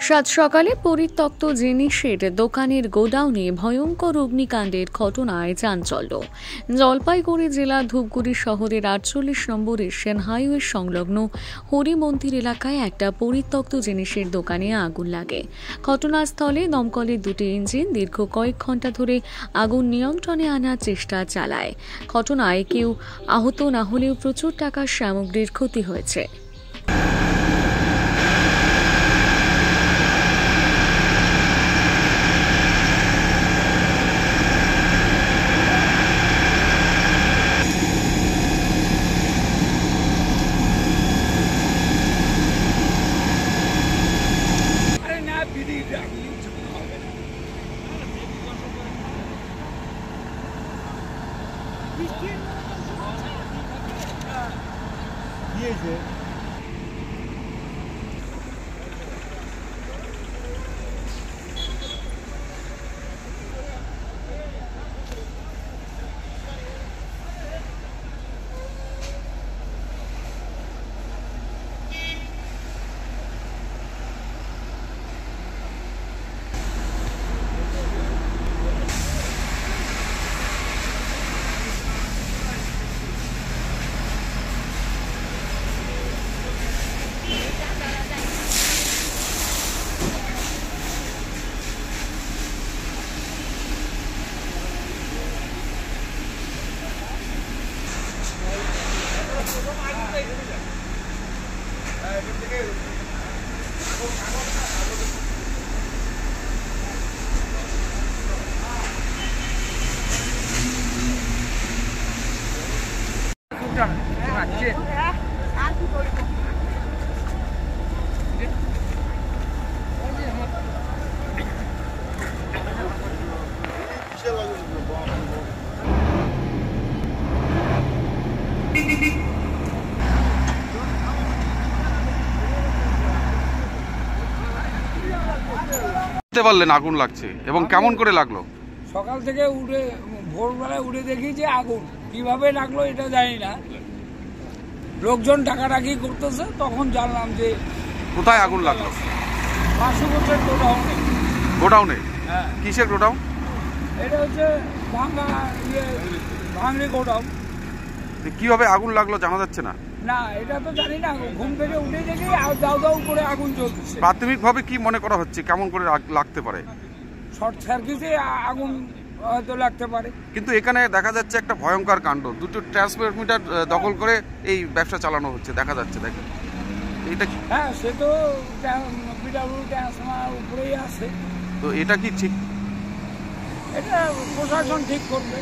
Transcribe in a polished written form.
সাত সকালে পরিত্যক্ত জিনিসের দোকানের গোডাউনে ভয়ঙ্কর অগ্নিকাণ্ডের ঘটনায় চাঞ্চল্য। জলপাইগুড়ি জেলা ধূপগুড়ি শহরের ৪৮ নম্বরের সেন হাইওয়ে সংলগ্ন হরি মন্দির এলাকায় একটা পরিত্যক্ত জিনিসের দোকানে আগুন লাগে। ঘটনাস্থলে দমকলের দুটি ইঞ্জিন দীর্ঘ কয়েক ঘন্টা ধরে আগুন নিয়ন্ত্রণে আনার চেষ্টা চালায়। ঘটনায় কেউ আহত না হলেও প্রচুর টাকার সামগ্রীর ক্ষতি হয়েছে। বুঝতে পারলেন আগুন লাগছে এবং কেমন করে লাগলো? সকাল থেকে উঠে ভোরবেলায় উঠে দেখি যে আগুন কিভাবে লাগলো এটা জানি না। লোকজন ডাকাডাকি করতেছে, তখন জানলাম যে কোথায় আগুন লাগলো। বাসুগোটের গোডাউনে। গোডাউনে? হ্যাঁ। কিসের গোডাউন? এটা হচ্ছে ভাঙড়ি গোডাউন। কিভাবে আগুন লাগলো জানা যাচ্ছে না? না, এটা তো জানি না। ঘুম থেকে উঠে দেখি দাও দাও করে আগুন জ্বলছে। প্রাথমিকভাবে কি মনে করা হচ্ছে কেমন করে লাগতে পারে? শর্ট সার্কিটে আগুন হয়তো লাগতে পারে। কিন্তু এখানে দেখা যাচ্ছে একটা ভয়ঙ্কর কাণ্ড, দুটো ট্রান্সমিটার দখল করে এই ব্যবসা চালানো হচ্ছে দেখা যাচ্ছে। দেখেন এটা। হ্যাঁ, সে তো পিডব্লিউ ট্রান্সফরমার উপরেই আছে। তো এটা কি ঠিক? এটা প্রশাসন ঠিক করবে।